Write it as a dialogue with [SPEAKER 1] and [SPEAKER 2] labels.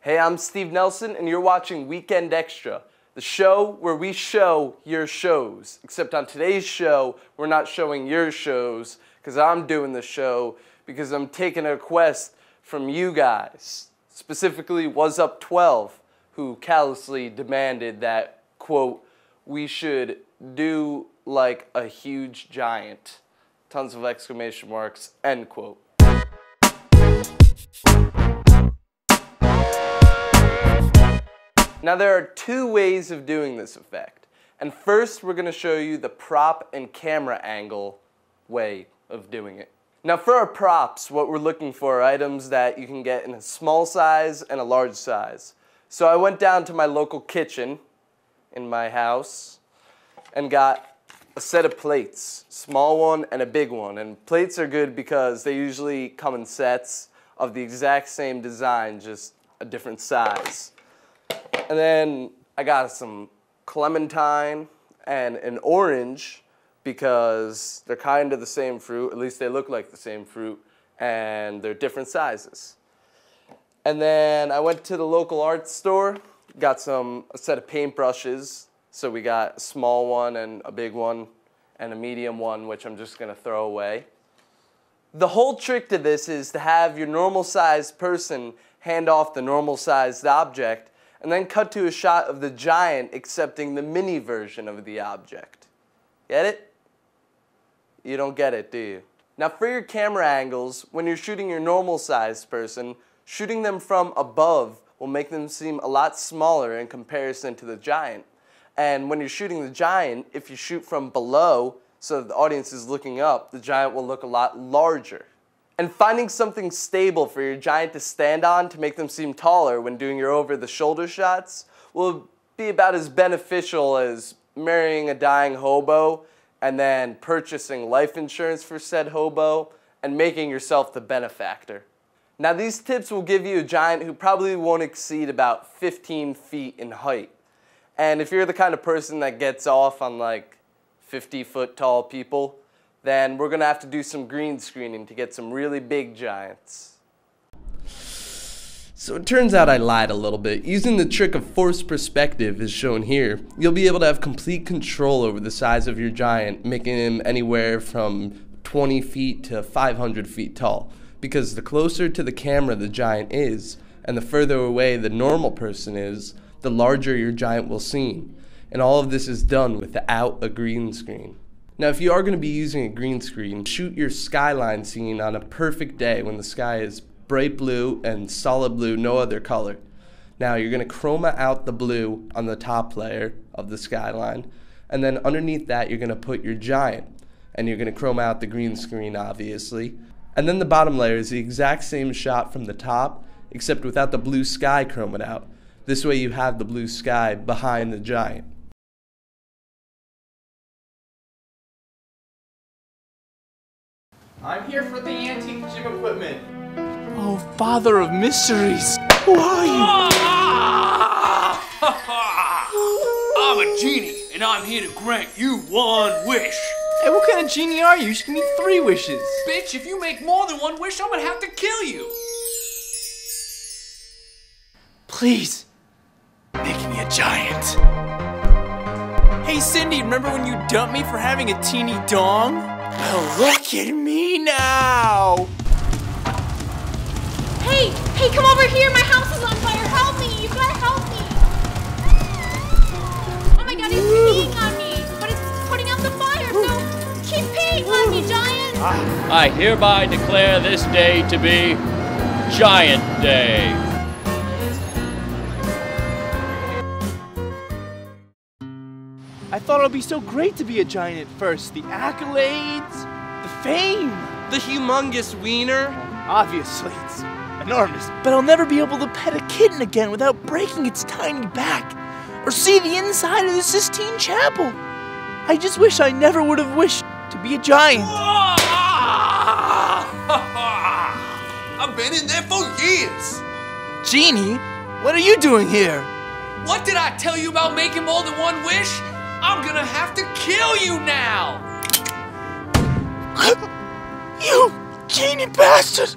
[SPEAKER 1] Hey, I'm Steve Nelson, and you're watching Weekend Extra, the show where we show your shows. Except on today's show, we're not showing your shows, because I'm doing the show, because I'm taking a request from you guys. Specifically, Was Up 12, who callously demanded that, quote, we should do like a huge giant. Tons of exclamation marks, end quote. Now there are two ways of doing this effect. And first we're going to show you the prop and camera angle way of doing it. Now for our props, what we're looking for are items that you can get in a small size and a large size. So I went down to my local kitchen in my house and got a set of plates, small one and a big one. And plates are good because they usually come in sets of the exact same design, just a different size. And then I got some clementine and an orange because they're kind of the same fruit, at least they look like the same fruit, and they're different sizes. And then I went to the local art store, got a set of paintbrushes. So we got a small one and a big one and a medium one, which I'm just going to throw away. The whole trick to this is to have your normal sized person hand off the normal sized object and then cut to a shot of the giant accepting the mini version of the object. Get it? You don't get it, do you? Now for your camera angles, when you're shooting your normal sized person, shooting them from above will make them seem a lot smaller in comparison to the giant. And when you're shooting the giant, if you shoot from below so that the audience is looking up, the giant will look a lot larger. And finding something stable for your giant to stand on to make them seem taller when doing your over-the-shoulder shots will be about as beneficial as marrying a dying hobo and then purchasing life insurance for said hobo and making yourself the benefactor. Now these tips will give you a giant who probably won't exceed about 15 feet in height. And if you're the kind of person that gets off on like 50-foot tall people, then we're going to have to do some green screening to get some really big giants. So it turns out I lied a little bit. Using the trick of forced perspective as shown here, you'll be able to have complete control over the size of your giant, making him anywhere from 20 feet to 500 feet tall. Because the closer to the camera the giant is, and the further away the normal person is, the larger your giant will seem. And all of this is done without a green screen. Now if you are going to be using a green screen, shoot your skyline scene on a perfect day when the sky is bright blue and solid blue, no other color. Now you're going to chroma out the blue on the top layer of the skyline, and then underneath that you're going to put your giant, and you're going to chroma out the green screen obviously. And then the bottom layer is the exact same shot from the top, except without the blue sky chromed out. This way you have the blue sky behind the giant.
[SPEAKER 2] I'm here for the antique gym equipment.
[SPEAKER 3] Oh, father of mysteries. Who are you?
[SPEAKER 4] I'm a genie, and I'm here to grant you one wish.
[SPEAKER 3] Hey, what kind of genie are you? You should give me 3 wishes.
[SPEAKER 4] Bitch, if you make more than 1 wish, I'm gonna have to kill you.
[SPEAKER 3] Please, make me a giant. Hey, Cindy, remember when you dumped me for having a teeny dong? Well, look at me now!
[SPEAKER 5] Hey, come over here! My house is on fire! Help me! You gotta help me! Oh my god, he's peeing on me! But it's putting out the fire, so keep peeing on me, giant!
[SPEAKER 6] I hereby declare this day to be Giant Day.
[SPEAKER 3] I thought it would be so great to be a giant at first. The accolades, the fame.
[SPEAKER 1] The humongous wiener?
[SPEAKER 3] Obviously, it's enormous. But I'll never be able to pet a kitten again without breaking its tiny back, or see the inside of the Sistine Chapel. I just wish I never would have wished to be a giant.
[SPEAKER 4] I've been in there for years.
[SPEAKER 3] Genie, what are you doing here?
[SPEAKER 4] What did I tell you about making more than 1 wish? I'm gonna have to kill you now.
[SPEAKER 3] You genie bastard!